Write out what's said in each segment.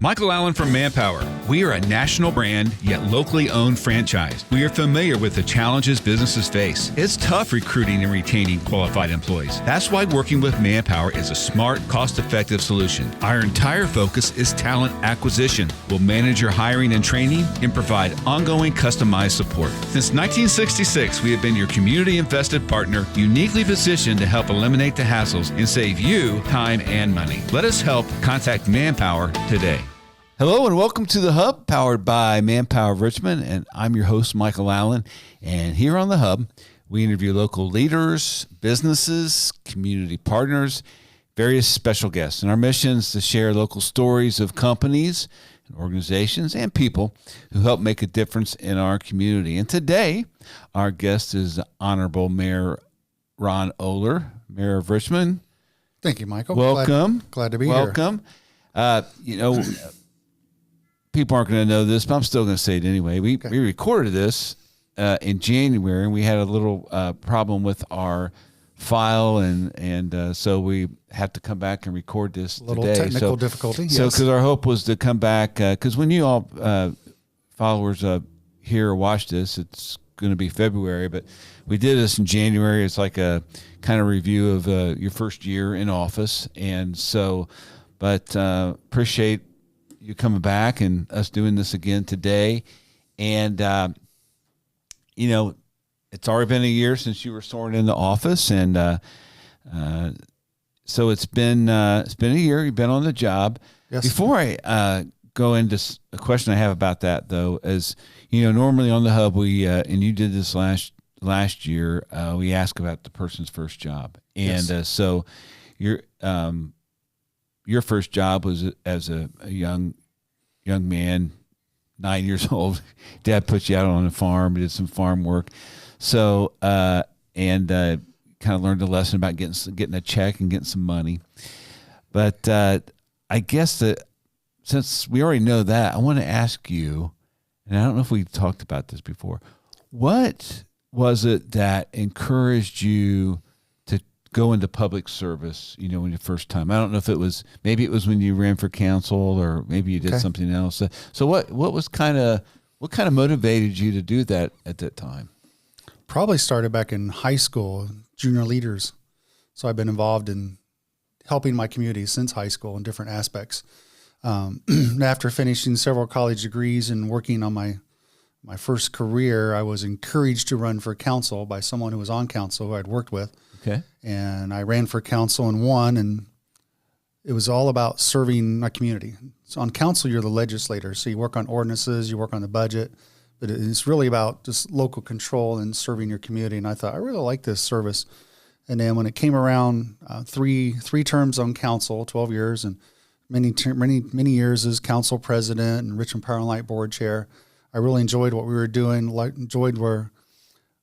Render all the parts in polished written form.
Michael Allen from Manpower. We are a national brand, yet locally owned franchise. We are familiar with the challenges businesses face. It's tough recruiting and retaining qualified employees. That's why working with Manpower is a smart, cost-effective solution. Our entire focus is talent acquisition. We'll manage your hiring and training and provide ongoing customized support. Since 1966, we have been your community-invested partner, uniquely positioned to help eliminate the hassles and save you time and money. Let us help. Contact Manpower today. Hello and welcome to The Hub, powered by Manpower of Richmond, and I'm your host, Michael Allen. And here on The Hub, we interview local leaders, businesses, community partners, various special guests. And our mission is to share local stories of companies and organizations and people who help make a difference in our community. And today, our guest is Honorable Mayor Ron Oler, Mayor of Richmond. Thank you, Michael. Welcome. Glad to be here. Welcome. People aren't going to know this, but I'm still going to say it anyway. We recorded this in January, and we had a little problem with our file, and so we have to come back and record this today. A little technical difficulty. So, because our hope was to come back, because when you all followers here or watch this, it's going to be February, but we did this in January. It's like a kind of review of your first year in office, and so, but appreciate you coming back and us doing this again today. And, it's already been a year since you were sworn into office. And so it's been a year. You've been on the job. Yes. Before I go into a question I have about that, though, is, normally on the Hub, we and you did this last year, we ask about the person's first job. And Yes. So your first job was as a young man, 9 years old. Dad put you out on a farm, did some farm work. So, kind of learned a lesson about getting a check and getting some money. But I guess that since we already know that, I want to ask you, and I don't know if we talked about this before, what was it that encouraged you go into public service, when your first time? I don't know if maybe it was when you ran for council, or maybe you did something else. So what kind of motivated you to do that at that time? Probably started back in high school, junior leaders. So I've been involved in helping my community since high school in different aspects. After finishing several college degrees and working on my first career, I was encouraged to run for council by someone who was on council who I'd worked with. Okay. And I ran for council and won, and it was all about serving my community. So on council, you're the legislator. So you work on ordinances, you work on the budget, but it's really about just local control and serving your community. And I thought, I really like this service. And then when it came around, three terms on council, 12 years, and many years as council president and Richmond Power and Light board chair, I really enjoyed what we were doing, enjoyed where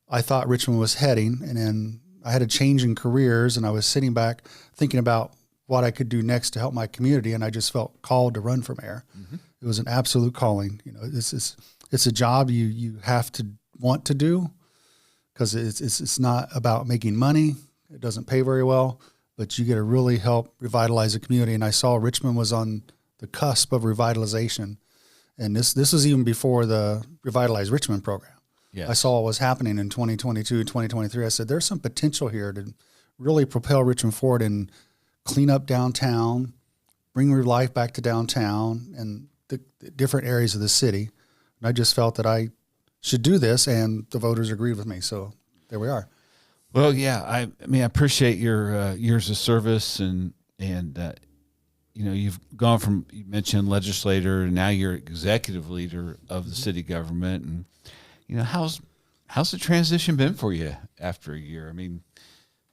I thought Richmond was heading. And then I had a change in careers, and I was sitting back thinking about what I could do next to help my community, and I just felt called to run for mayor. Mm-hmm. It was an absolute calling. It's a job you have to want to do, because it's not about making money. It doesn't pay very well, but you get to really help revitalize the community. And I saw Richmond was on the cusp of revitalization, and this was even before the Revitalize Richmond program. Yes. I saw what was happening in 2022, 2023. I said, there's some potential here to really propel Richmond forward and clean up downtown, bring life back to downtown and the different areas of the city. And I just felt that I should do this, and the voters agreed with me. So there we are. Well, yeah, I appreciate your years of service, and you've gone from, you mentioned legislator, and now you're executive leader of the city government. And how's the transition been for you after a year? I mean,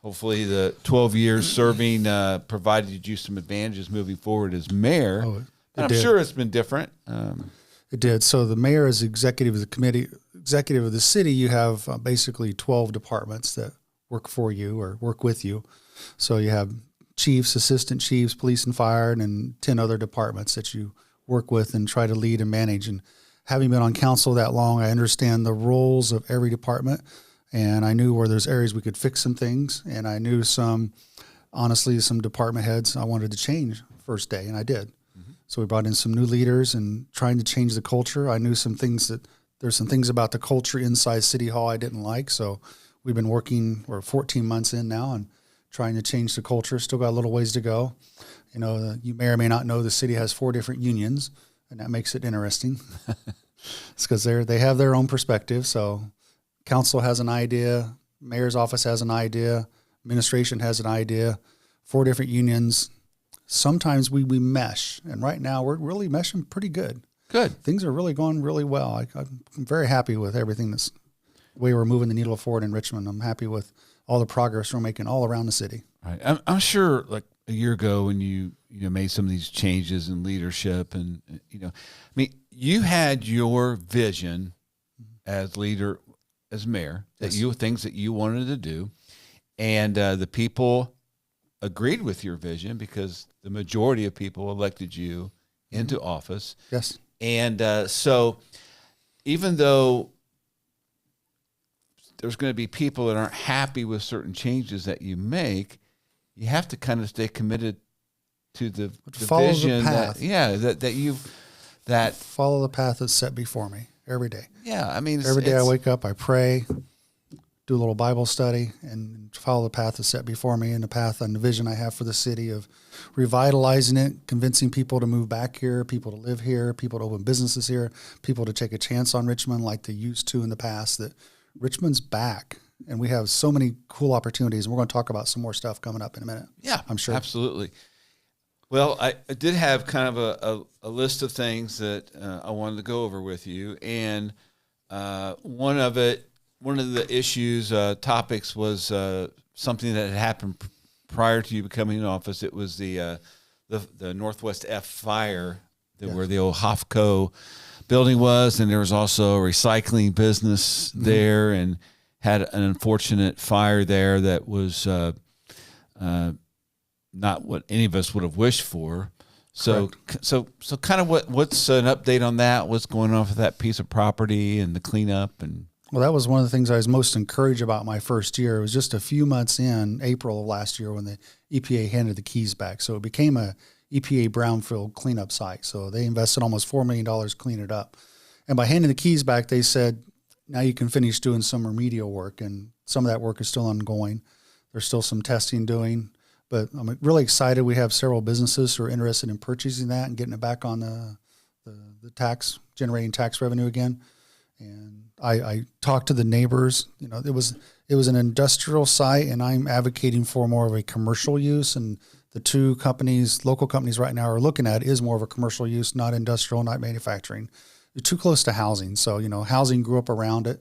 hopefully the 12 years serving provided you some advantages moving forward as mayor. I'm sure it's been different. It did. So the mayor is executive of the committee, executive of the city. You have basically 12 departments that work for you or work with you. So you have chiefs, assistant chiefs, police and fire, and 10 other departments that you work with and try to lead and manage. And having been on council that long, I understand the roles of every department, and I knew where there's areas we could fix some things, and I knew some department heads I wanted to change first day, and I did. So we brought in some new leaders and trying to change the culture. I knew there's some things about the culture inside City Hall I didn't like. So we've been we're 14 months in now and trying to change the culture. Still got a little ways to go. You know, you may or may not know the city has 4 different unions, and that makes it interesting. It's because they have their own perspective. So council has an idea, mayor's office has an idea, administration has an idea, 4 different unions. Sometimes we mesh, and right now we're really meshing pretty good. Good. Things are really going really well. I'm very happy with everything the way we're moving the needle forward in Richmond. I'm happy with all the progress we're making all around the city. Right. I'm sure like a year ago when you made some of these changes in leadership and, I mean, you had your vision as leader, as mayor, things that you wanted to do. And the people agreed with your vision because the majority of people elected you into office. Yes. And so even though there's going to be people that aren't happy with certain changes that you make, you have to kind of stay committed to the follow vision the path. that follow the path that's set before me every day. Yeah, I mean, every day I wake up, I pray, do a little Bible study, and follow the path that's set before me and the path and the vision I have for the city of revitalizing it, convincing people to move back here, people to live here, people to open businesses here, people to take a chance on Richmond like they used to in the past, that Richmond's back. And we have so many cool opportunities, and we're going to talk about some more stuff coming up in a minute. Yeah, I'm sure. Absolutely. Well, I did have kind of a list of things that I wanted to go over with you, and one of the issues, topics was something that had happened prior to you becoming in office. It was the Northwest F fire, where the old Hofco building was, and there was also a recycling business there, and had an unfortunate fire there that was not what any of us would have wished for. So kind of what's an update on that? What's going on with that piece of property and the cleanup? And well, that was one of the things I was most encouraged about my first year. It was just a few months in April of last year when the EPA handed the keys back. So it became a EPA brownfield cleanup site. So they invested almost $4 million to clean it up. And by handing the keys back, they said, now you can finish doing some remedial work. And some of that work is still ongoing. There's still some testing doing. But I'm really excited. We have several businesses who are interested in purchasing that and getting it back on the tax, generating tax revenue again. And I talked to the neighbors. You know, it was an industrial site, and I'm advocating for more of a commercial use. And the 2 companies, local companies right now are looking at is more of a commercial use, not industrial, not manufacturing. They're too close to housing. So, housing grew up around it.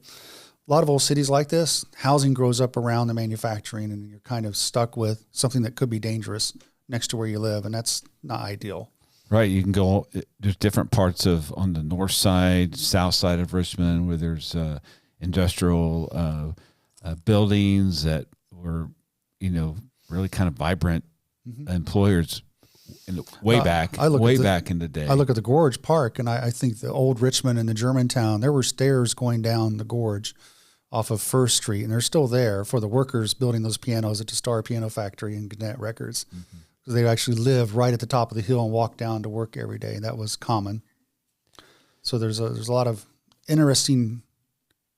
A lot of old cities like this, housing grows up around the manufacturing, and you're kind of stuck with something that could be dangerous next to where you live, and that's not ideal. Right, you can go. There's different parts on the north side, south side of Richmond, where there's industrial buildings that were, really kind of vibrant employers. Way back in the day. I look at the Gorge Park, and I think the old Richmond and the Germantown, there were stairs going down the Gorge off of First Street, and they're still there for the workers building those pianos at the Star Piano Factory and Gannett Records. Mm-hmm. They actually lived right at the top of the hill and walked down to work every day. That was common. So there's a lot of interesting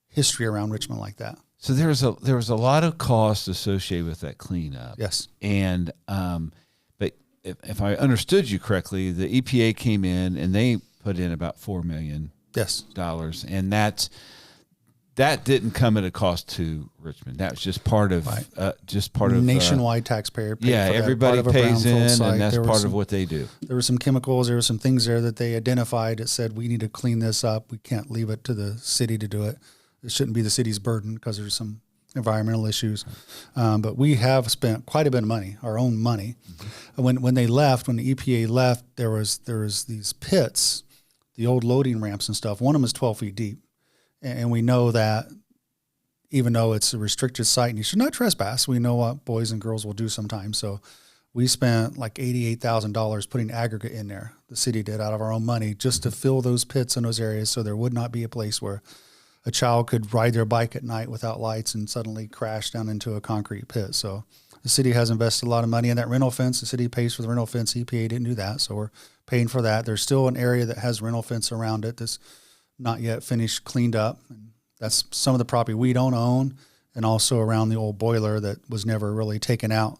history around Richmond like that. So there was a lot of cost associated with that cleanup. Yes. And but if I understood you correctly, the EPA came in and they put in about $4 million. Yes. And that didn't come at a cost to Richmond. That was just part of nationwide taxpayer. Everybody pays in, and that's part of what they do. There were some chemicals. There were some things there that they identified that said we need to clean this up. We can't leave it to the city to do it. It shouldn't be the city's burden because there's some environmental issues. But we have spent quite a bit of money, our own money. Mm-hmm. When the EPA left, there was these pits, the old loading ramps and stuff. One of them is 12 feet deep. And we know that even though it's a restricted site and you should not trespass, we know what boys and girls will do sometimes. So we spent like $88,000 putting aggregate in there. The city did out of our own money just to fill those pits in those areas so there would not be a place where a child could ride their bike at night without lights and suddenly crash down into a concrete pit. So the city has invested a lot of money in that rental fence. The city pays for the rental fence. EPA didn't do that, so we're paying for that. There's still an area that has rental fence around it that's not yet finished, cleaned up. And that's some of the property we don't own, and also around the old boiler that was never really taken out.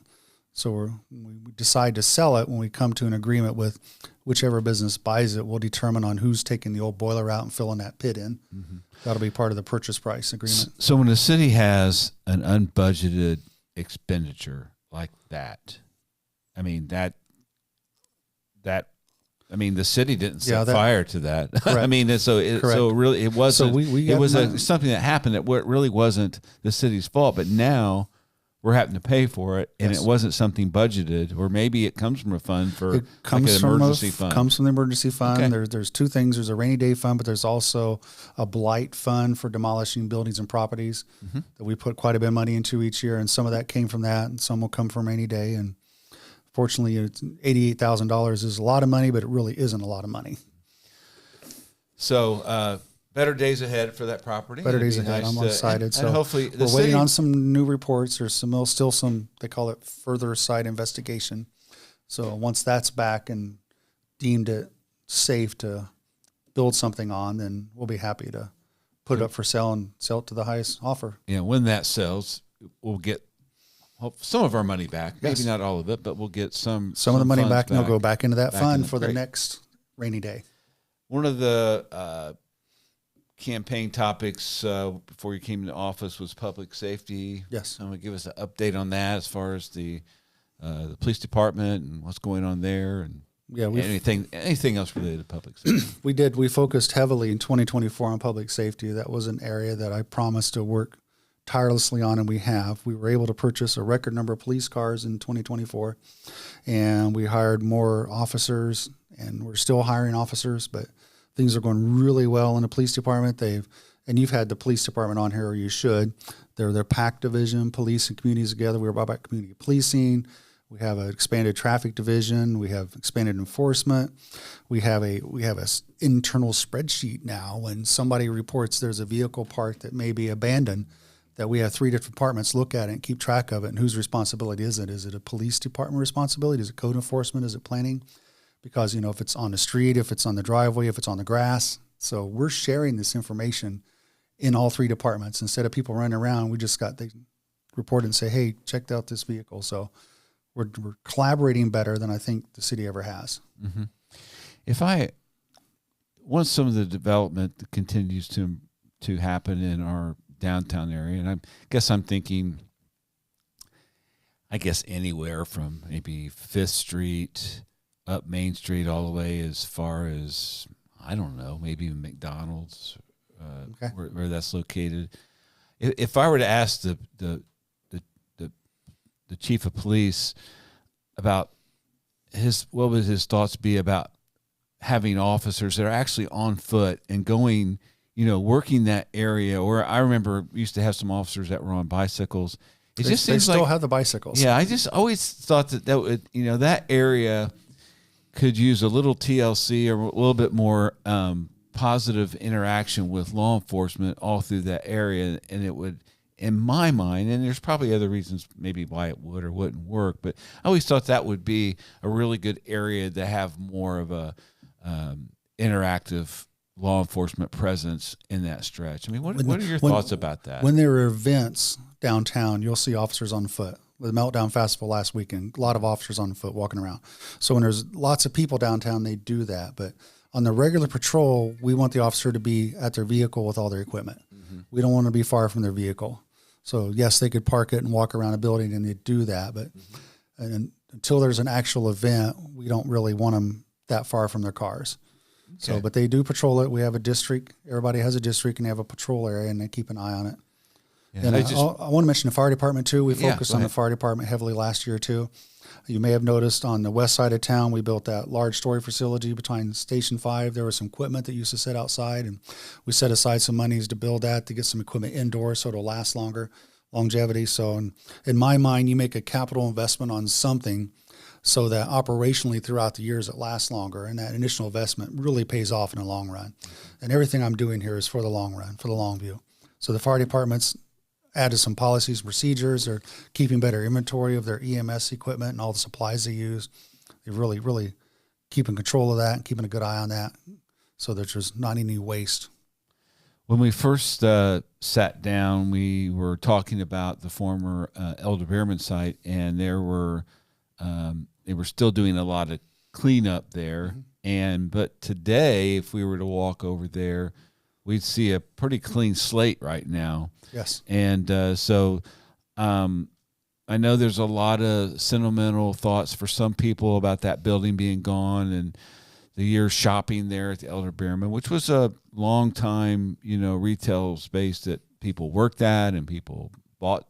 So we decide to sell it when we come to an agreement with whichever business buys it. We'll determine on who's taking the old boiler out and filling that pit in. Mm-hmm. That'll be part of the purchase price agreement. So when the city has an unbudgeted expenditure like that, I mean the city didn't set fire to that. I mean, so really it wasn't. So it was something that happened that really wasn't the city's fault. But now we're having to pay for it, and it wasn't something budgeted, or maybe it comes from a fund for an emergency fund. Comes from the emergency fund. Okay. There's two things. There's a rainy day fund, but there's also a blight fund for demolishing buildings and properties that we put quite a bit of money into each year, and some of that came from that, and some will come from rainy day. And fortunately, it's $88,000 is a lot of money, but it really isn't a lot of money. So, better days ahead for that property. Better days ahead. I'm excited. And hopefully we're waiting on some new reports. There's still some, they call it further site investigation. So once that's back and deemed it safe to build something on, then we'll be happy to put it up for sale and sell it to the highest offer. Yeah, when that sells, we'll get some of our money back. Yes. Maybe not all of it, but we'll get some of the money back, and it'll go back into that fund for the next rainy day. One of the campaign topics before you came into office was public safety. Yes. Someone give us an update on that as far as the police department and what's going on there, and anything else related to public safety. We focused heavily in 2024 on public safety. That was an area that I promised to work tirelessly on, and we have. We were able to purchase a record number of police cars in 2024, and we hired more officers, and we're still hiring officers, but things are going really well in the police department. And you've had the police department on here, or you should. They're their PAC division, police and communities together. We were about community policing. We have an expanded traffic division. We have expanded enforcement. We have a internal spreadsheet now. When somebody reports there's a vehicle parked that may be abandoned, that we have 3 different departments look at it and keep track of it. And whose responsibility is it? Is it a police department responsibility? Is it code enforcement? Is it planning? Because, if it's on the street, if it's on the driveway, if it's on the grass. So we're sharing this information in all 3 departments. Instead of people running around, they report and say, hey, checked out this vehicle. So we're collaborating better than I think the city ever has. Mm-hmm. Once some of the development that continues to happen in our downtown area, and I'm thinking, anywhere from maybe 5th Street up Main Street all the way as far as, I don't know, maybe even McDonald's, where that's located. If I were to ask the chief of police about what would his thoughts be about having officers that are actually on foot and going, working that area, or I remember we used to have some officers that were on bicycles. It just seems they still have the bicycles. Yeah, I just always thought that would, that area could use a little TLC or a little bit more positive interaction with law enforcement all through that area, and it would, in my mind, and there's probably other reasons maybe why it would or wouldn't work, but I always thought that would be a really good area to have more of a interactive law enforcement presence in that stretch. I mean, what are your thoughts about that? When there are events downtown, you'll see officers on foot. The Meltdown Festival last weekend, a lot of officers on foot walking around. So when there's lots of people downtown, they do that. But on the regular patrol, we want the officer to be at their vehicle with all their equipment. Mm-hmm. We don't want to be far from their vehicle. So yes, they could park it and walk around a building, and they do that. But until there's an actual event, we don't really want them that far from their cars. Okay. So, but they do patrol it. We have a district. Everybody has a district, and they have a patrol area, and they keep an eye on it. Yeah, and I want to mention the fire department too. We focused on the fire department heavily last year too. You may have noticed on the west side of town, we built that large storage facility behind Station 5. There was some equipment that used to sit outside, and we set aside some monies to build that, to get some equipment indoors so it'll last longer, longevity. So in my mind, you make a capital investment on something so that operationally throughout the years it lasts longer, and that initial investment really pays off in the long run. And everything I'm doing here is for the long run, for the long view. So the fire department's added some policies, procedures. They're keeping better inventory of their EMS equipment and all the supplies they use. They're really keeping control of that and keeping a good eye on that, so there's just not any waste. When we first sat down, we were talking about the former Elder-Beerman site, and they were still doing a lot of cleanup there. But today, if we were to walk over there, we'd see a pretty clean slate right now. Yes. And so I know there's a lot of sentimental thoughts for some people about that building being gone and the years shopping there at the Elder-Beerman, which was a long time, retail space that people worked at and people bought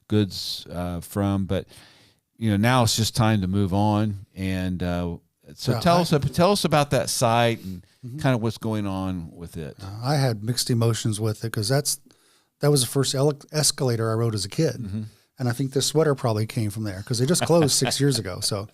goods from. But, now it's just time to move on. And so tell us about that site and kind of what's going on with it. I had mixed emotions with it because that was the first escalator I rode as a kid. And I think this sweater probably came from there because they just closed 6 years ago. So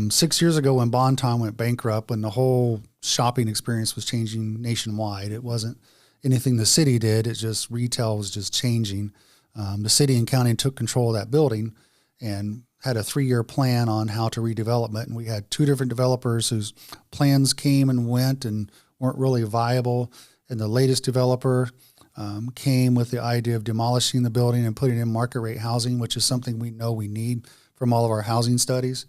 6 years ago when Bonton went bankrupt, when the whole shopping experience was changing nationwide, it wasn't anything the city did. It's just retail was just changing. The city and county took control of that building and had a 3-year plan on how to redevelop it. And we had 2 different developers whose plans came and went and weren't really viable. And the latest developer came with the idea of demolishing the building and putting in market rate housing, which is something we know we need from all of our housing studies.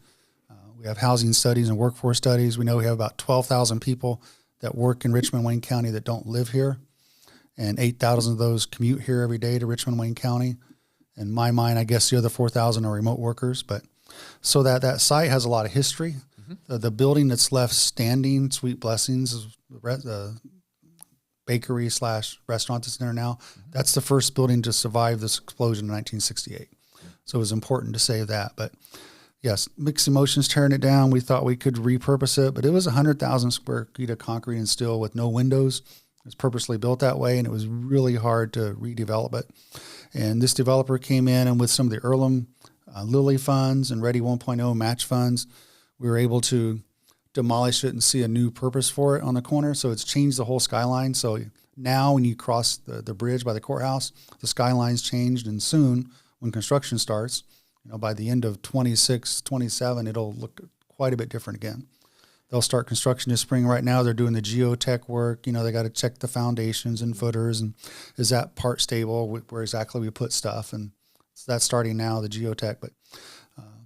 We have housing studies and workforce studies. We know we have about 12,000 people that work in Richmond, Wayne County that don't live here, and 8,000 of those commute here every day to Richmond, Wayne County. In my mind, I guess the other 4,000 are remote workers. But so that site has a lot of history. The building that's left standing, Sweet Blessings, is the bakery / restaurant that's in there now. That's the first building to survive this explosion in 1968. So it was important to save that. But yes, mixed emotions tearing it down. We thought we could repurpose it, but it was 100,000 square feet of concrete and steel with no windows. It was purposely built that way, and it was really hard to redevelop it. And this developer came in, and with some of the Earlham Lilly funds and Ready 1.0 match funds, we were able to demolish it and see a new purpose for it on the corner. So it's changed the whole skyline. So now when you cross the bridge by the courthouse, the skyline's changed, and soon when construction starts, by the end of 26, 27, it'll look quite a bit different again. They'll start construction this spring. Right now, they're doing the geotech work. They got to check the foundations and footers, and is that part stable, where exactly we put stuff. And so that's starting now, the geotech. But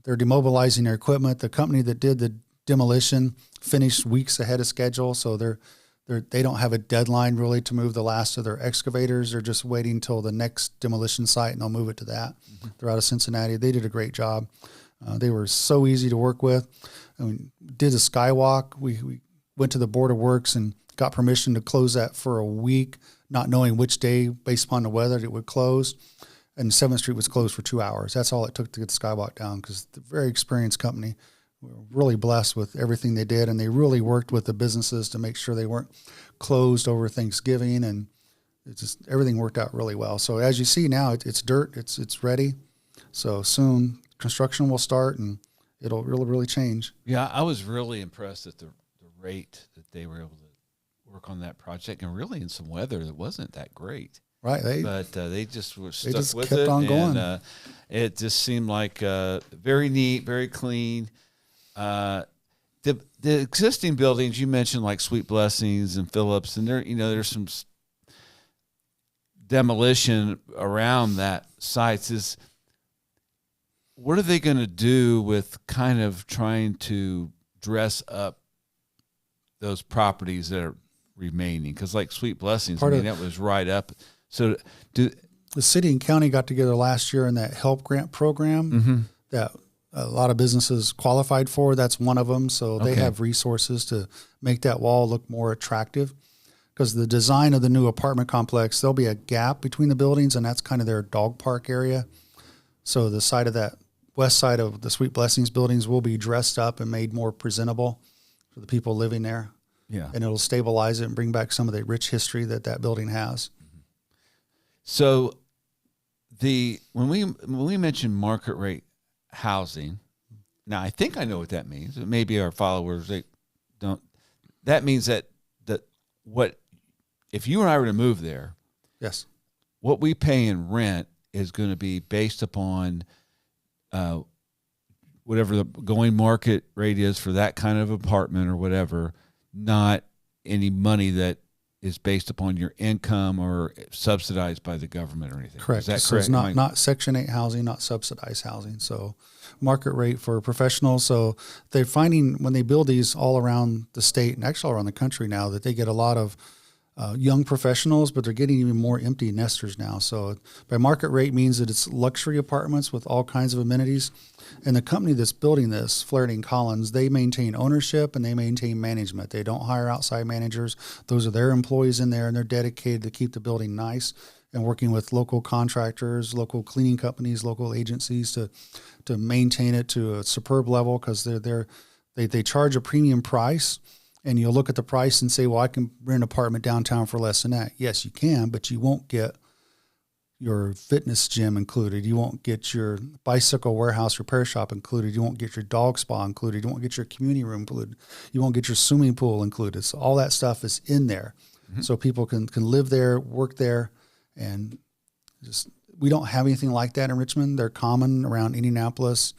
they're demobilizing their equipment. The company that did the demolition finished weeks ahead of schedule, so they don't have a deadline really to move the last of their excavators. They're just waiting until the next demolition site, and they'll move it to that. They're out of Cincinnati. They did a great job. They were so easy to work with. Did a skywalk. We went to the Board of Works and got permission to close that for a week, not knowing which day, based upon the weather, it would close. And 7th Street was closed for 2 hours. That's all it took to get the skywalk down, because the very experienced company. We were really blessed with everything they did, and they really worked with the businesses to make sure they weren't closed over Thanksgiving, and everything worked out really well. So as you see now, it's dirt, it's ready. So soon construction will start, and it'll really change. Yeah, I was really impressed at the rate that they were able to work on that project, and really in some weather that wasn't that great. Right, they just were stuck with kept it, on going. And it just seemed like very neat, very clean. The existing buildings you mentioned, like Sweet Blessings and Phillips, and there's some demolition around that sites. What are they going to do with kind of trying to dress up those properties that are remaining? Because like Sweet Blessings, that was right up. So the city and county got together last year in that HELP grant program that a lot of businesses qualified for. That's one of them. So they have resources to make that wall look more attractive, because the design of the new apartment complex, there'll be a gap between the buildings, and that's kind of their dog park area. So the side of that west side of the Sweet Blessings buildings will be dressed up and made more presentable for the people living there. Yeah. And it'll stabilize it and bring back some of the rich history that building has. So when we mention market rate housing, now I think I know what that means. Maybe our followers, they don't. That means that what if you and I were to move there, yes, what we pay in rent is going to be based upon whatever the going market rate is for that kind of apartment or whatever, not any money that is based upon your income or subsidized by the government or anything. Correct. Is that So correct? it's not Section 8 housing, not subsidized housing. So market rate for professionals. So they're finding when they build these all around the state and actually all around the country now that they get a lot of young professionals, but they're getting even more empty nesters now. So by market rate means that it's luxury apartments with all kinds of amenities. And the company that's building this, Flaherty & Collins, they maintain ownership and they maintain management. They don't hire outside managers. Those are their employees in there, and they're dedicated to keep the building nice and working with local contractors, local cleaning companies, local agencies to maintain it to a superb level because they charge a premium price. And you'll look at the price and say, well, I can rent an apartment downtown for less than that. Yes, you can, but you won't get your fitness gym included. You won't get your bicycle warehouse repair shop included. You won't get your dog spa included. You won't get your community room included. You won't get your swimming pool included. So all that stuff is in there. Mm-hmm. So people can live there, work there, and just we don't have anything like that in Richmond. They're common around Indianapolis,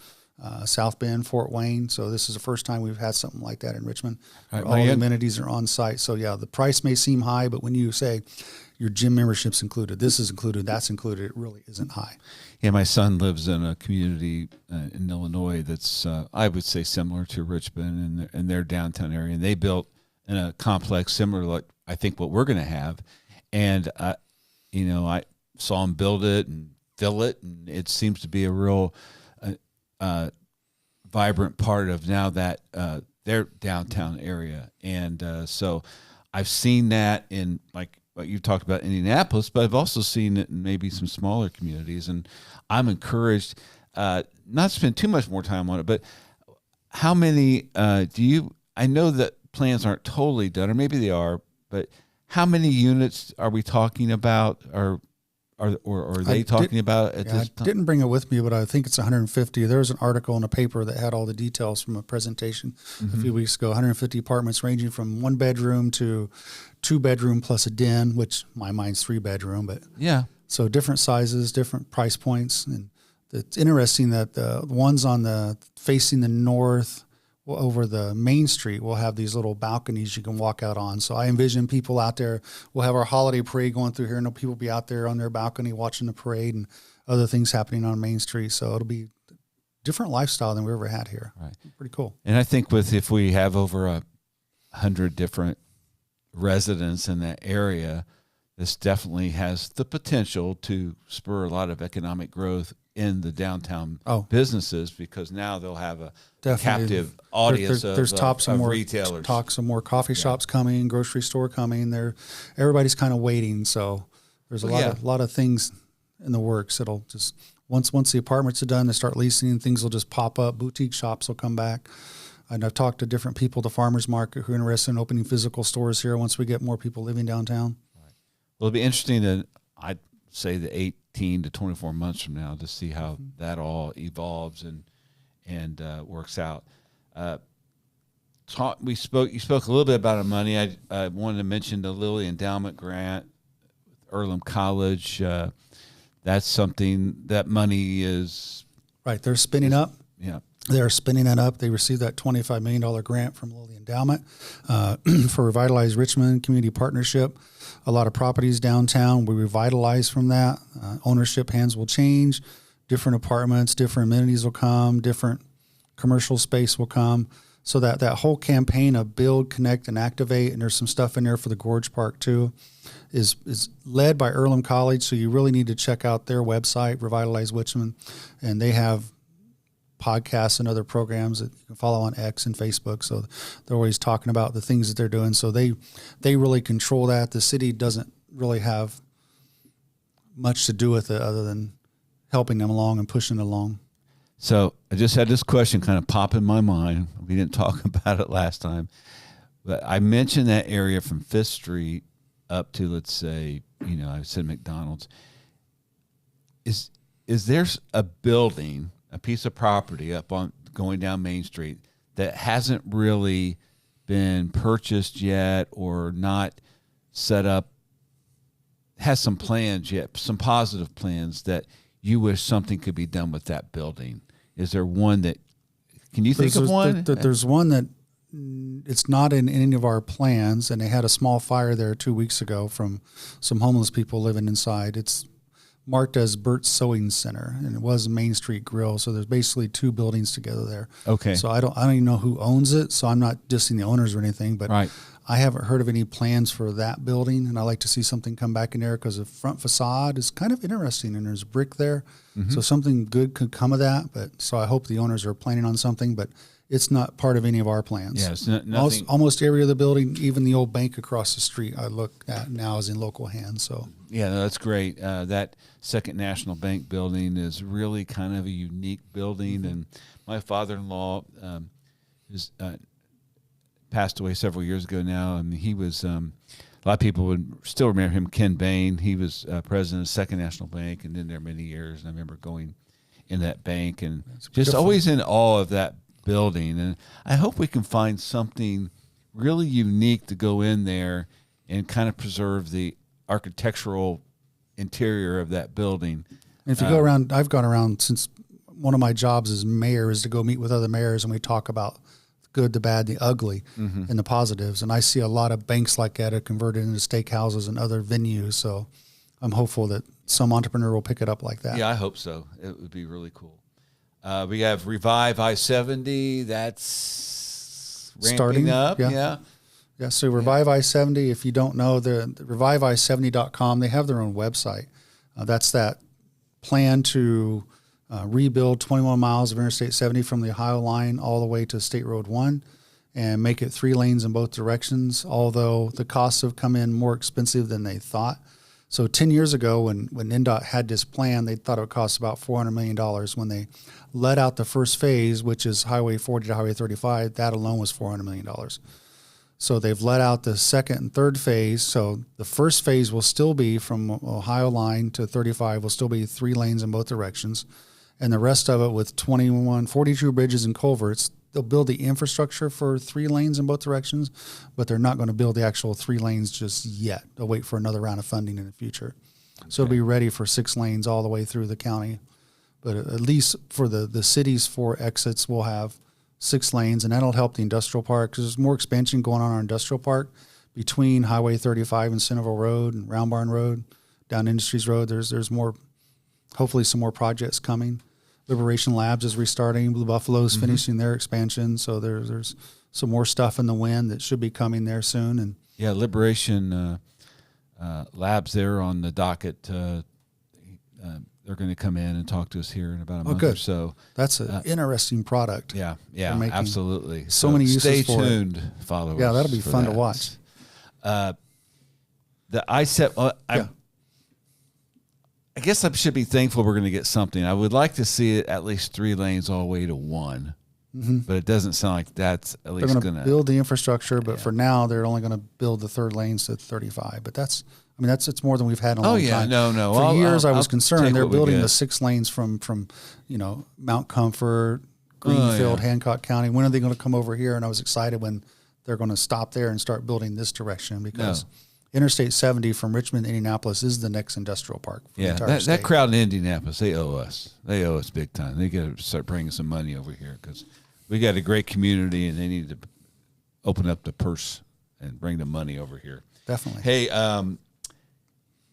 South Bend, Fort Wayne. So this is the first time we've had something like that in Richmond. All the amenities are on site. So yeah, the price may seem high, but when you say your gym membership's included, this is included, that's included, it really isn't high. Yeah, my son lives in a community in Illinois that's, I would say, similar to Richmond in their downtown area. And they built in a complex similar to, like, I think, what we're going to have. And, I saw them build it and fill it, and it seems to be a real vibrant part of now that their downtown area. And so I've seen that in, like you talked about, Indianapolis, but I've also seen it in maybe some smaller communities. And I'm encouraged not to spend too much more time on it, but how many I know that plans aren't totally done, or maybe they are, but how many units are we talking about, or are they talking about at this time? I didn't bring it with me, but I think it's 150. There was an article in a paper that had all the details from a presentation a few weeks ago. 150 apartments ranging from 1 bedroom to 2 bedroom plus a den, which my mind's 3 bedroom, but yeah. So different sizes, different price points, and it's interesting that the ones on the facing the north over the main street will have these little balconies you can walk out on. So I envision people out there. We'll have our holiday parade going through here, and people will be out there on their balcony watching the parade and other things happening on Main Street. So it'll be a different lifestyle than we ever had here. Right. Pretty cool. And I think if we have over 100 different residents in that area, this definitely has the potential to spur a lot of economic growth in the downtown businesses, because now they'll have a captive audience of retailers. Some more coffee shops coming, grocery store coming. Everybody's kind of waiting. So there's a lot of things in the works. It'll just once the apartments are done, they start leasing, and things will just pop up. Boutique shops will come back. And I've talked to different people at the farmers market who are interested in opening physical stores here once we get more people living downtown. Right. Well, it'll be interesting to, I'd say, the 18 to 24 months from now to see how that all evolves and works out. You spoke a little bit about money. I wanted to mention the Lilly Endowment Grant, Earlham College. That's something that money is right. They're spinning up. Yeah. They're spinning that up. They received that $25 million grant from Lilly Endowment for Revitalized Richmond Community Partnership. A lot of properties downtown we revitalize from that. Ownership hands will change. Different apartments, different amenities will come. Different commercial space will come. So that whole campaign of build, connect, and activate, and there's some stuff in there for the Gorge Park too, is led by Earlham College. So you really need to check out their website, Revitalize Richmond, and they have podcasts and other programs that you can follow on X and Facebook. So they're always talking about the things that they're doing. So they really control that. The city doesn't really have much to do with it other than helping them along and pushing it along. So I just had this question kind of pop in my mind. We didn't talk about it last time, but I mentioned that area from 5th Street up to, let's say, I said McDonald's. Is there a building, a piece of property up on going down Main Street that hasn't really been purchased yet or not set up has some plans yet, some positive plans that you wish something could be done with that building? Is there one that, can you think of one? There's one that it's not in any of our plans, and they had a small fire there 2 weeks ago from some homeless people living inside. It's marked as Burt's Sewing Center, and it was Main Street Grill. So there's basically two buildings together there. Okay. So I don't even know who owns it, so I'm not dissing the owners or anything, but Right. I haven't heard of any plans for that building, and I like to see something come back in there because the front facade is kind of interesting, and there's brick there. So something good could come of that. But so I hope the owners are planning on something, but it's not part of any of our plans. Yeah, it's nothing. Almost every other building, even the old bank across the street, I look at now is in local hands. So Yeah, no, that's great. That Second National Bank building is really kind of a unique building. And my father-in-law is passed away several years ago now, and he was a lot of people would still remember him. Ken Bain, he was president of Second National Bank, and been there many years. And I remember going in that bank and just always in awe of that building. And I hope we can find something really unique to go in there and kind of preserve the architectural interior of that building. And if you go around, I've gone around since one of my jobs as mayor is to go meet with other mayors, and we talk about the good, the bad, the ugly, and the positives. And I see a lot of banks like that are converted into steakhouses and other venues. So I'm hopeful that some entrepreneur will pick it up like that. Yeah, I hope so. It would be really cool. We have Revive I-70. That's Starting up. Yeah. Yeah, so Revive I-70, if you don't know, the revivei70.com, they have their own website. That's that plan to rebuild 21 miles of Interstate 70 from the Ohio line all the way to State Road 1 and make it 3 lanes in both directions, although the costs have come in more expensive than they thought. So 10 years ago when NDOT had this plan, they thought it would cost about $400 million. When they let out the first phase, which is Highway 40 to Highway 35, that alone was $400 million. So they've let out the second and third phase. So the first phase will still be from Ohio line to 35 will still be 3 lanes in both directions. And the rest of it with 42 bridges and culverts, they'll build the infrastructure for 3 lanes in both directions, but they're not going to build the actual 3 lanes just yet. They'll wait for another round of funding in the future. Okay. So it'll be ready for 6 lanes all the way through the county. But at least for the city's 4 exits, we'll have 6 lanes, and that'll help the industrial park because there's more expansion going on in our industrial park between Highway 35 and Centerville Road and Round Barn Road, down Industries Road. There's more, hopefully some more projects coming. Liberation Labs is restarting. Blue Buffalo's finishing their expansion, so there's some more stuff in the wind that should be coming there soon. And yeah, Liberation Labs there on the docket. They're going to come in and talk to us here in about a month or so. That's an interesting product. Yeah, absolutely. So many uses stay for tuned, it. followers. Yeah, that'll be fun to watch. The I guess I should be thankful we're going to get something. I would like to see it at least 3 lanes all the way to 1, but it doesn't sound like that's at least going to build the infrastructure. But for now, they're only going to build the 3rd lanes to 35. But it's more than we've had in a long time. No. For years, I was I'll concerned they're building the 6 lanes from Mount Comfort, Greenfield, Hancock County. When are they going to come over here? And I was excited when they're going to stop there and start building this direction because Interstate 70 from Richmond to Indianapolis is the next industrial park. For the entire state. That crowd in Indianapolis, they owe us. They owe us big time. They got to start bringing some money over here because we got a great community and they need to open up the purse and bring the money over here. Definitely. Hey,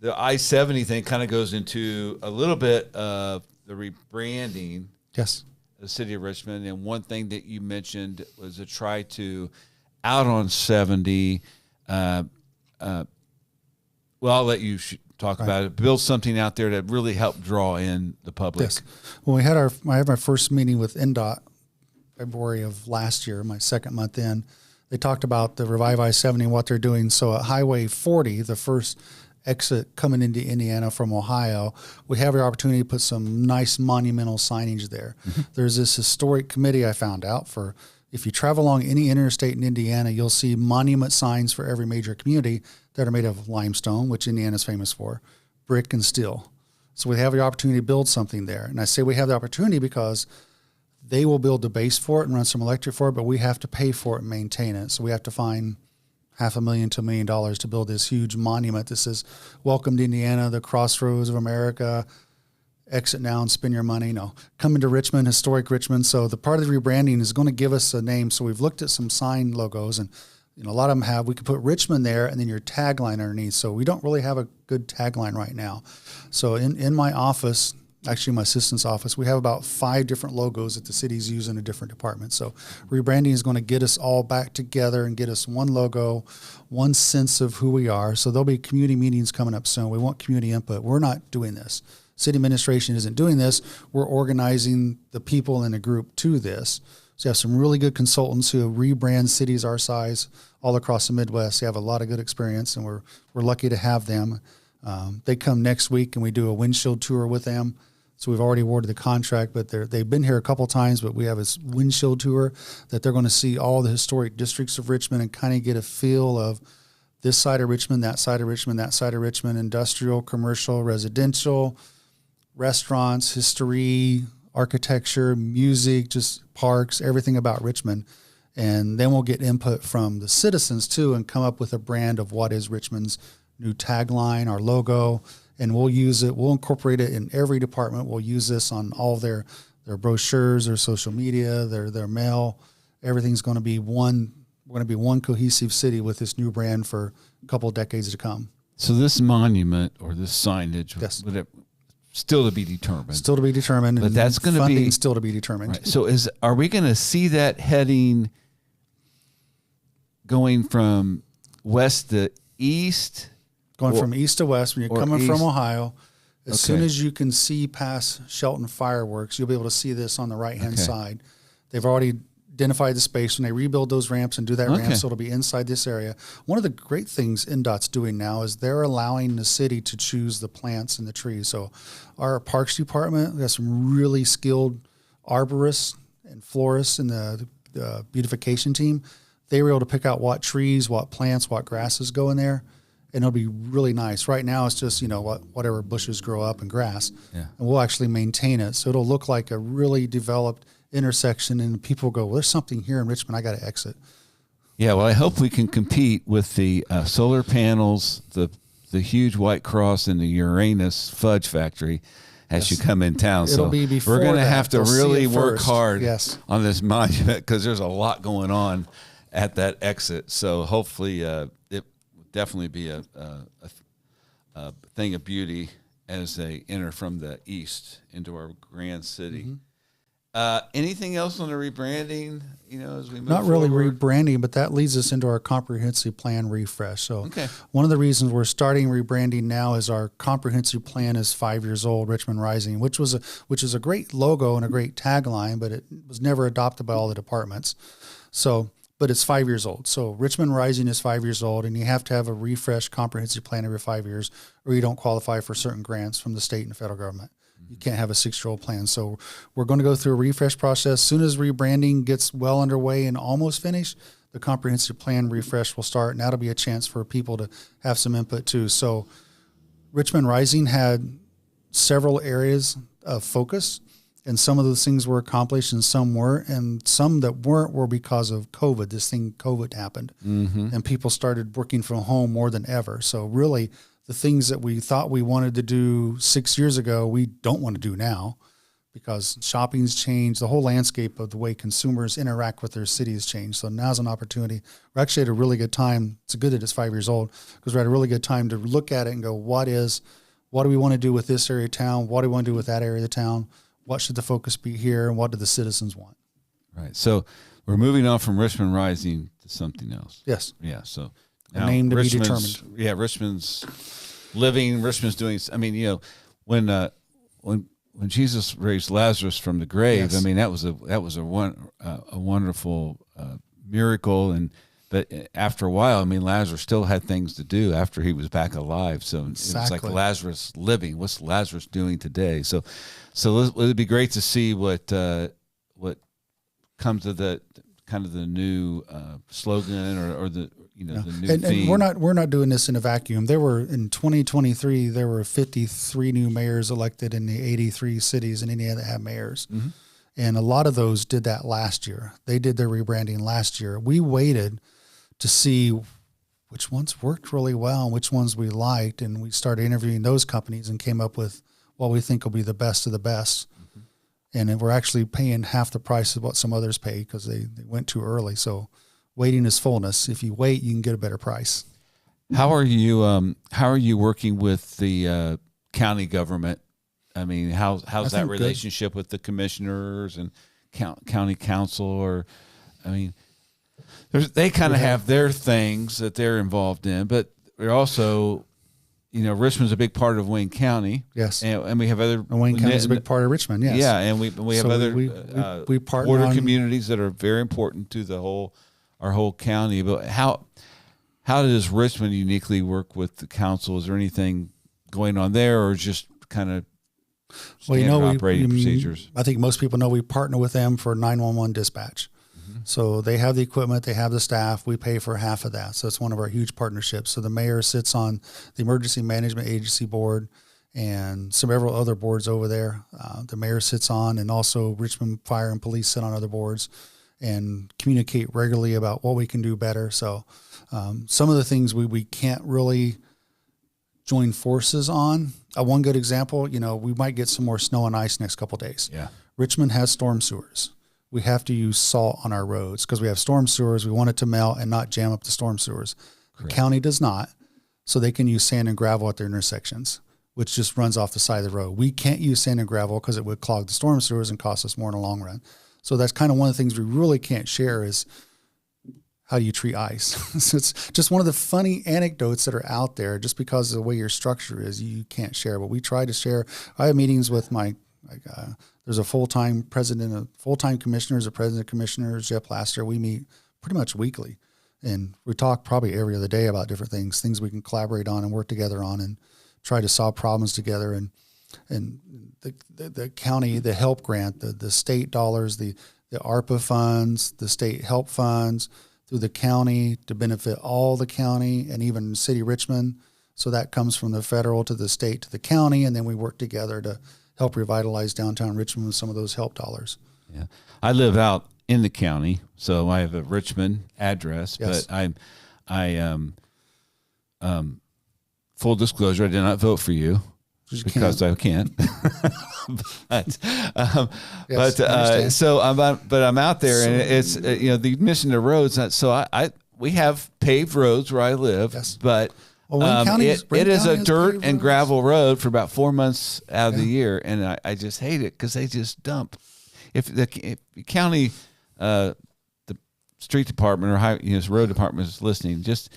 the I-70 thing kind of goes into a little bit of the rebranding. Yes. The city of Richmond, and one thing that you mentioned was to try to out on 70. Well, I'll let you talk about it. Build something out there that really helped draw in the public. Yes. Well, I had my first meeting with NDOT February of last year, my 2nd month in. They talked about the Revive I-70 and what they're doing. So at Highway 40, the first exit coming into Indiana from Ohio, we have the opportunity to put some nice monumental signage there. There's this historic committee I found out for if you travel along any interstate in Indiana, you'll see monument signs for every major community that are made of limestone, which Indiana's famous for, brick and steel. So we have the opportunity to build something there. And I say we have the opportunity because they will build the base for it and run some electric for it, but we have to pay for it and maintain it. So we have to find $500,000 to $1 million to build this huge monument that says, "Welcome to Indiana, the crossroads of America. Exit now and spend your money." No, come into Richmond, historic Richmond. So the part of the rebranding is going to give us a name. So we've looked at some sign logos, and a lot of them have. We could put Richmond there, and then your tagline underneath. So we don't really have a good tagline right now. So in my office, actually my assistant's office, we have about 5 different logos that the city's using in different departments. So rebranding is going to get us all back together and get us one logo, one sense of who we are. So there'll be community meetings coming up soon. We want community input. We're not doing this. City administration isn't doing this. We're organizing the people in the group to this. So you have some really good consultants who rebrand cities our size all across the Midwest. They have a lot of good experience, and we're lucky to have them. They come next week, and we do a windshield tour with them. So we've already awarded the contract, but they've been here a couple times, but we have a windshield tour that they're going to see all the historic districts of Richmond and kind of get a feel of this side of Richmond, that side of Richmond, that side of Richmond, industrial, commercial, residential, restaurants, history, architecture, music, just parks, everything about Richmond. And then we'll get input from the citizens too and come up with a brand of what is Richmond's new tagline, our logo, and we'll use it. We'll incorporate it in every department. We'll use this on all their brochures, their social media, their mail. Everything's going to be one. We're going to be one cohesive city with this new brand for a couple of decades to come. So this monument or this signage, yes, still to be determined. Still to be determined. But that's going to be still to be determined. Right. So are we going to see that heading going from west to east? Going from east to west. When you're coming from Ohio, as soon as you can see past Shelton Fireworks, you'll be able to see this on the right-hand side. They've already identified the space when they rebuild those ramps and do that ramp, so it'll be inside this area. One of the great things NDOT's doing now is they're allowing the city to choose the plants and the trees. So our parks department, we got some really skilled arborists and florists in the beautification team. They were able to pick out what trees, what plants, what grasses go in there, and it'll be really nice. Right now it's just, whatever bushes grow up and grass, and we'll actually maintain it. So it'll look like a really developed intersection, and people go, well, there's something here in Richmond, I got to exit. Yeah, well, I hope we can compete with the solar panels, the huge white cross, and the Uranus fudge factory as you come in town. It'll be before we're going to have to really work hard on this monument because there's a lot going on at that exit. So hopefully it will definitely be a thing of beauty as they enter from the east into our grand city. Mm-hmm. Anything else on the rebranding, as we move Not really forward? rebranding, but that leads us into our comprehensive plan refresh. So one of the reasons we're starting rebranding now is our comprehensive plan is 5 years old, Richmond Rising, which is a great logo and a great tagline, but it was never adopted by all the departments. So, but it's 5 years old. So Richmond Rising is 5 years old, and you have to have a refreshed comprehensive plan every 5 years, or you don't qualify for certain grants from the state and federal government. You can't have a 6-year-old plan. So we're going to go through a refresh process. As soon as rebranding gets well underway and almost finished, the comprehensive plan refresh will start, and that'll be a chance for people to have some input too. So Richmond Rising had several areas of focus, and some of those things were accomplished and some weren't, and some that weren't were because of COVID. COVID happened, and people started working from home more than ever. So really, the things that we thought we wanted to do 6 years ago, we don't want to do now because shopping's changed. The whole landscape of the way consumers interact with their city has changed. So now's an opportunity. We're actually at a really good time. It's good that it's 5 years old because we're at a really good time to look at it and go, what do we want to do with this area of town? What do we want to do with that area of the town? What should the focus be here? And what do the citizens want? Right. So we're moving on from Richmond Rising to something else. Yes. Yeah. So a name to be determined. Yeah, Richmond's living. Richmond's doing. I mean, when Jesus raised Lazarus from the grave, I mean that was a wonderful miracle. But after a while, I mean, Lazarus still had things to do after he was back alive. So It was like Lazarus living. What's Lazarus doing today? So it'd be great to see what comes of the kind of the new slogan or the the new theme. And we're not doing this in a vacuum. In 2023 there were 53 new mayors elected in the 83 cities in Indiana that have mayors. Mm-hmm. And a lot of those did that last year. They did their rebranding last year. We waited to see which ones worked really well and which ones we liked. And we started interviewing those companies and came up with what we think will be the best of the best. And then we're actually paying half the price of what some others pay because they went too early. So waiting is fullness. If you wait, you can get a better price. How are you working with the county government? I mean, how's that relationship with the commissioners and county council? Or, I mean, they kind of have their things that they're involved in, but they're also, Richmond's a big part of Wayne County. Yes, and we have other. And Wayne County is a big part of Richmond. Yes, yeah, and we have other we partner border on communities that are very important to our whole county. But how does Richmond uniquely work with the council? Is there anything going on there, or just kind of operating procedures? I think most people know we partner with them for 911 dispatch. So they have the equipment, they have the staff, we pay for half of that. So it's one of our huge partnerships. So the mayor sits on the Emergency Management Agency board and several other boards over there. The mayor sits on, and also Richmond Fire and Police sit on other boards and communicate regularly about what we can do better. So some of the things we can't really join forces on. One good example, we might get some more snow and ice next couple of days. Yeah. Richmond has storm sewers. We have to use salt on our roads because we have storm sewers. We want it to melt and not jam up the storm sewers. Correct. The county does not, so they can use sand and gravel at their intersections, which just runs off the side of the road. We can't use sand and gravel because it would clog the storm sewers and cost us more in the long run. So that's kind of one of the things we really can't share is how do you treat ice. So it's just one of the funny anecdotes that are out there just because of the way your structure is, you can't share. But we try to share. I have meetings with there's a full-time commissioners, a president of commissioners, Jeff Laster. We meet pretty much weekly, and we talk probably every other day about different things we can collaborate on and work together on and try to solve problems together. And the county, the help grant, the state dollars, the ARPA funds, the state help funds through the county to benefit all the county and even city Richmond. So that comes from the federal to the state to the county, and then we work together to help revitalize downtown Richmond with some of those help dollars. Yeah, I live out in the county, so I have a Richmond address. Yes. But full disclosure, I did not vote for you because I can't. So I'm out there, and it's the mission of roads. So we have paved roads where I live, yes. But it is a dirt and gravel road for about 4 months out of the year, and I just hate it because they just dump. If the county, the street department or road department is listening, just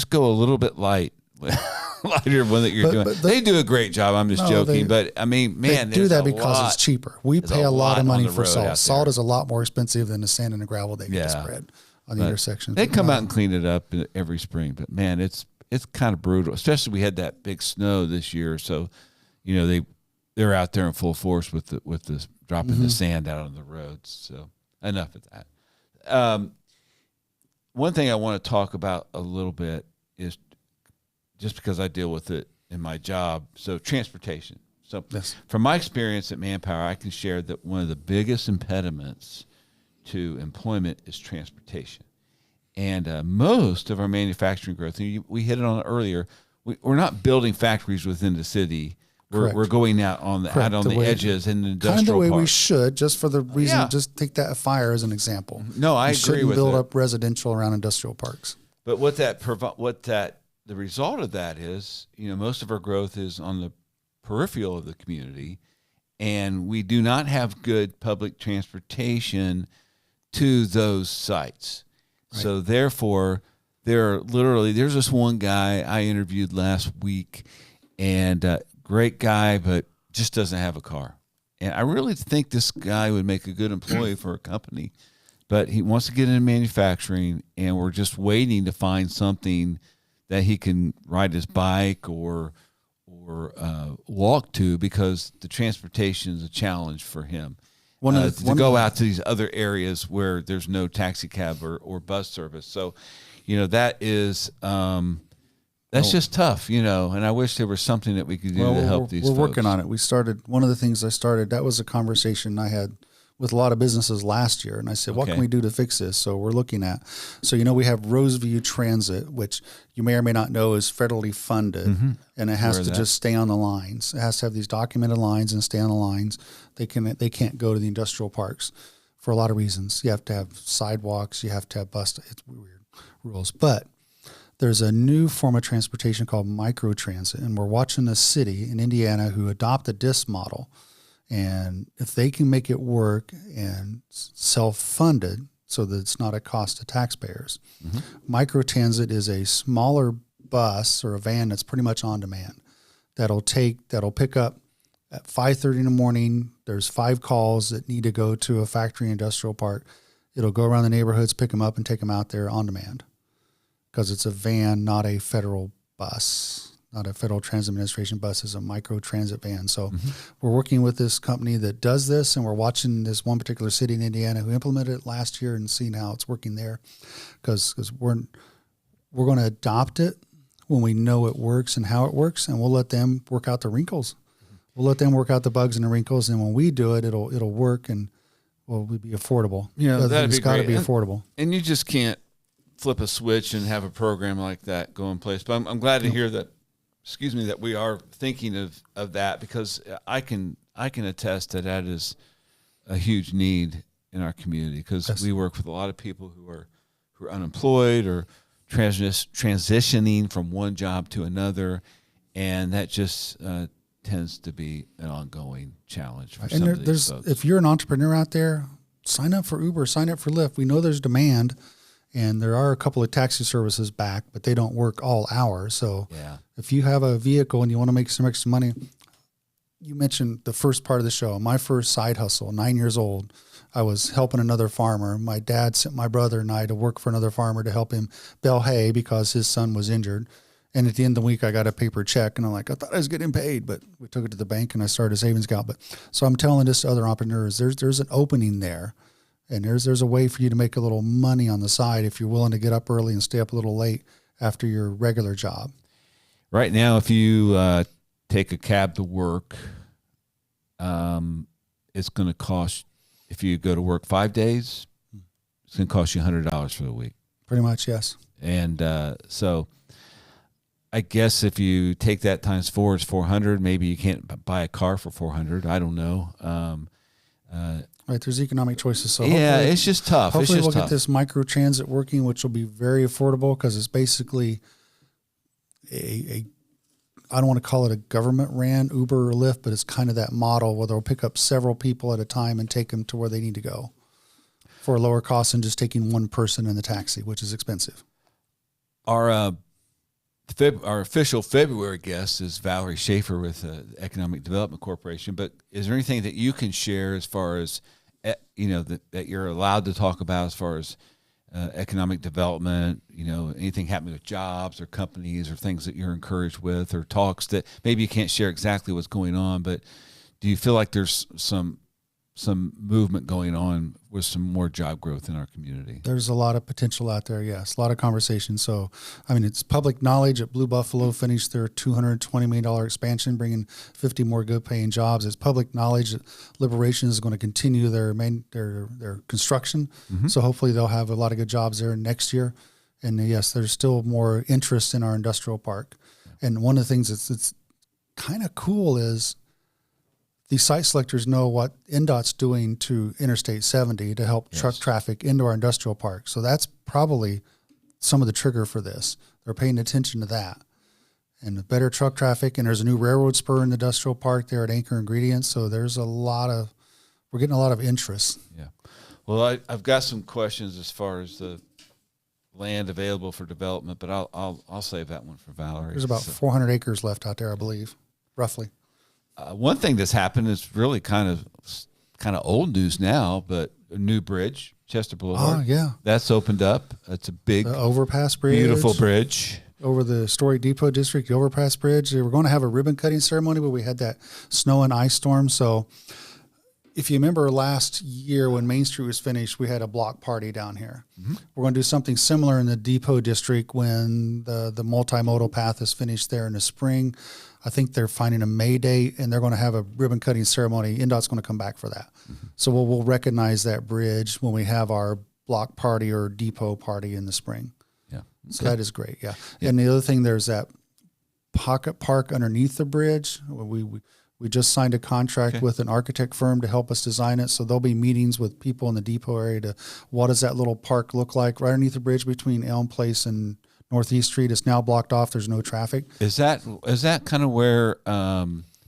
go a little bit lighter one that you're doing. But they do a great job. I'm just joking, but I mean, man, they do that because it's cheaper. We pay a lot of money for salt. Salt is a lot more expensive than the sand and the gravel they get spread on the intersections. They come out and clean it up every spring, but man, it's kind of brutal. Especially we had that big snow this year, so they're out there in full force with the dropping the sand out on the roads. So enough of that. One thing I want to talk about a little bit is just because I deal with it in my job. So transportation. So from my experience at Manpower, I can share that one of the biggest impediments to employment is transportation. And most of our manufacturing growth, and we hit it on earlier, we're not building factories within the city. We're going out on the edges in the industrial kind of the way park. We should, just for the reason, just take that fire as an example. No, I agree with build up residential around industrial parks. But the result of that is, most of our growth is on the peripheral of the community, and we do not have good public transportation to those sites. Right. So therefore, there's this one guy I interviewed last week, and great guy, but just doesn't have a car. And I really think this guy would make a good employee for a company, but he wants to get into manufacturing, and we're just waiting to find something that he can ride his bike or walk to, because the transportation is a challenge for him. To go out to these other areas where there's no taxi cab or bus service. So, that is that's just tough, and I wish there was something that we could do to help these folks. We're working on it. We started, one of the things that was a conversation I had with a lot of businesses last year. And I said, what can we do to fix this? So we're looking at, we have Roseview Transit, which you may or may not know is federally funded, and it has to just stay on the lines. It has to have these documented lines and stay on the lines. They can't go to the industrial parks for a lot of reasons. You have to have sidewalks. You have to have bus. It's weird rules. But there's a new form of transportation called microtransit, and we're watching a city in Indiana who adopted this model. And if they can make it work and self-funded so that it's not a cost to taxpayers, microtransit is a smaller bus or a van that's pretty much on demand that'll pick up at 5:30 in the morning. There's 5 calls that need to go to a factory industrial park. It'll go around the neighborhoods, pick them up, and take them out there on demand because it's a van, not a federal bus. Not a Federal Transit Administration bus, is a micro transit van. So we're working with this company that does this, and we're watching this one particular city in Indiana who implemented it last year and seeing how it's working there, because we're going to adopt it when we know it works and how it works, and we'll let them work out the wrinkles. We'll let them work out the bugs and the wrinkles, and when we do it, it'll work and will be affordable. That'd it's got to be affordable. And you just can't flip a switch and have a program like that go in place. But I'm glad to hear that. That we are thinking of that, because I can attest that is a huge need in our community, because we work with a lot of people who are unemployed or transitioning from one job to another, and that just tends to be an ongoing challenge for some of these folks. If you're an entrepreneur out there, sign up for Uber, sign up for Lyft. We know there's demand. And there are a couple of taxi services back, but they don't work all hours. So if you have a vehicle and you want to make some extra money, you mentioned the first part of the show. My first side hustle, 9 years old, I was helping another farmer. My dad sent my brother and I to work for another farmer to help him bale hay because his son was injured. And at the end of the week, I got a paper check, and I'm like, I thought I was getting paid, but we took it to the bank and I started a savings account. So I'm telling this to other entrepreneurs, there's an opening there. And there's a way for you to make a little money on the side if you're willing to get up early and stay up a little late after your regular job. Right now, if you take a cab to work, it's going to cost, if you go to work 5 days, it's going to cost you $100 for the week. Pretty much, yes. And so I guess if you take that times 4, it's $400. Maybe you can't buy a car for $400. I don't know. Right, there's economic choices. So it's just tough. Hopefully we'll get this micro transit working, which will be very affordable, because it's basically I don't want to call it a government ran Uber or Lyft, but it's kind of that model where they'll pick up several people at a time and take them to where they need to go for a lower cost than just taking one person in the taxi, which is expensive. Our official February guest is Valerie Schaefer with the Economic Development Corporation. But is there anything that you can share as far as, that you're allowed to talk about as far as economic development, anything happening with jobs or companies or things that you're encouraged with, or talks that maybe you can't share exactly what's going on, but do you feel like there's some movement going on with some more job growth in our community? There's a lot of potential out there, yes. A lot of conversation. So, it's public knowledge that Blue Buffalo finished their $220 million expansion, bringing 50 more good-paying jobs. It's public knowledge that Liberation is going to continue their construction. So hopefully they'll have a lot of good jobs there next year. And yes, there's still more interest in our industrial park. And one of the things that's kind of cool is these site selectors know what NDOT's doing to Interstate 70 to help truck traffic into our industrial park. So that's probably some of the trigger for this. They're paying attention to that. And the better truck traffic, and there's a new railroad spur in the industrial park there at Anchor Ingredients. So there's we're getting a lot of interest. Yeah. Well, I've got some questions as far as the land available for development, but I'll save that one for Valerie. There's about 400 acres left out there, I believe, roughly. One thing that's happened is really kind of old news now, but a new bridge, Chester Boulevard. Oh, yeah. That's opened up. It's a big overpass bridge. Beautiful bridge. Over the Story Depot District, the overpass bridge. They were going to have a ribbon cutting ceremony, but we had that snow and ice storm. So If you remember last year when Main Street was finished, we had a block party down here. We're going to do something similar in the Depot District when the multimodal path is finished there in the spring. I think they're finding a May date, and they're going to have a ribbon cutting ceremony. NDOT's going to come back for that. So we'll recognize that bridge when we have our block party or depot party in the spring. Yeah. So that is great. Yeah. And the other thing, there's that pocket park underneath the bridge. We just signed a contract with an architect firm to help us design it. So there'll be meetings with people in the depot area to what does that little park look like right underneath the bridge between Elm Place and Northeast Street. It's now blocked off. There's no traffic. Is that kind of where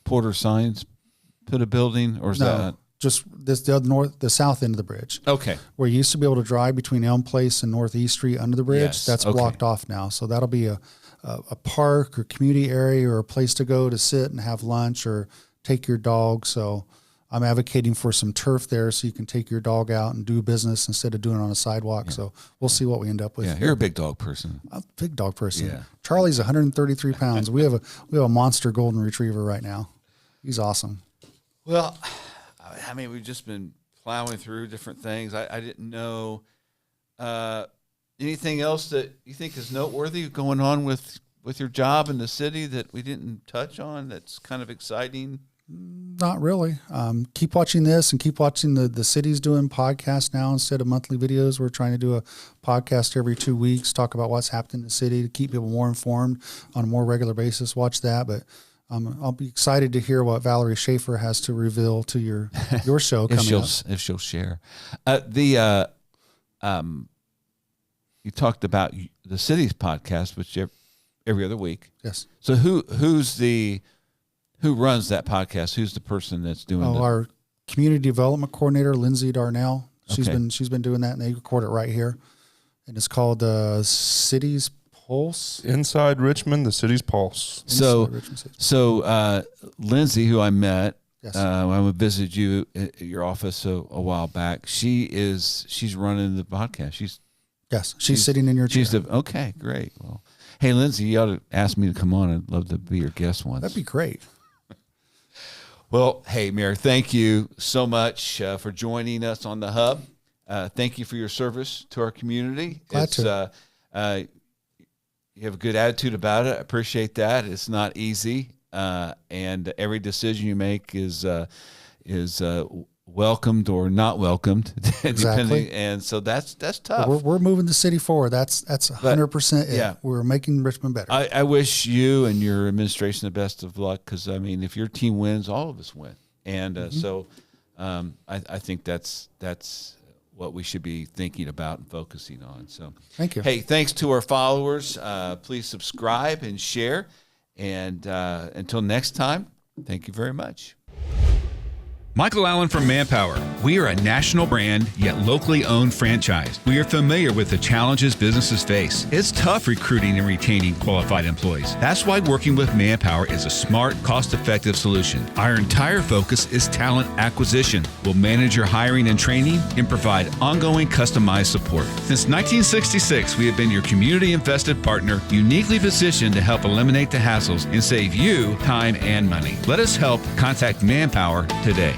Porter Signs put a building, or is that just the south end of the bridge? Okay. Where you used to be able to drive between Elm Place and Northeast Street under the bridge. Yes. That's blocked off now. So that'll be a park or community area or a place to go to sit and have lunch or take your dog. So I'm advocating for some turf there so you can take your dog out and do business instead of doing it on a sidewalk. So we'll see what we end up with. Yeah, you're a big dog person. I'm a big dog person. Yeah. Charlie's 133 pounds. We have a monster golden retriever right now. He's awesome. Well, I mean, we've just been plowing through different things. I didn't know anything else that you think is noteworthy going on with your job in the city that we didn't touch on that's kind of exciting? Not really. Keep watching this and keep watching the city's doing podcasts now instead of monthly videos. We're trying to do a podcast every 2 weeks, talk about what's happening in the city to keep people more informed on a more regular basis. Watch that. But I'll be excited to hear what Valerie Schaefer has to reveal to your show coming up. If she'll share. You talked about the city's podcast, which every other week. Yes. So who runs that podcast? Who's the person that's doing it? Our community development coordinator, Lindsay Darnell. She's Okay. been doing that, and they record it right here. And it's called City's Pulse. Inside Richmond, the city's pulse. So, Inside Richmond City's Lindsay, who I met, Yes. when I visited you at your office a while back, she's running the podcast. Yes, she's sitting in your chair. Okay, great. Well, hey, Lindsay, you ought to ask me to come on. I'd love to be your guest once. That'd be great. Well, hey, Mayor, thank you so much for joining us on the Hub. Thank you for your service to our community. Glad to. You have a good attitude about it. I appreciate that. It's not easy, and every decision you make is welcomed or not welcomed, Exactly. And so that's tough. We're moving the city forward. That's 100% it. yeah. We're making Richmond better. I wish you and your administration the best of luck, because I mean, if your team wins, all of us win, and so I think that's what we should be thinking about and focusing on. So Thank you. Hey, thanks to our followers. Please subscribe and share, and until next time, thank you very much. Michael Allen from Manpower. We are a national brand, yet locally owned franchise. We are familiar with the challenges businesses face. It's tough recruiting and retaining qualified employees. That's why working with Manpower is a smart, cost-effective solution. Our entire focus is talent acquisition. We'll manage your hiring and training and provide ongoing customized support. Since 1966, we have been your community-invested partner, uniquely positioned to help eliminate the hassles and save you time and money. Let us help. Contact Manpower today.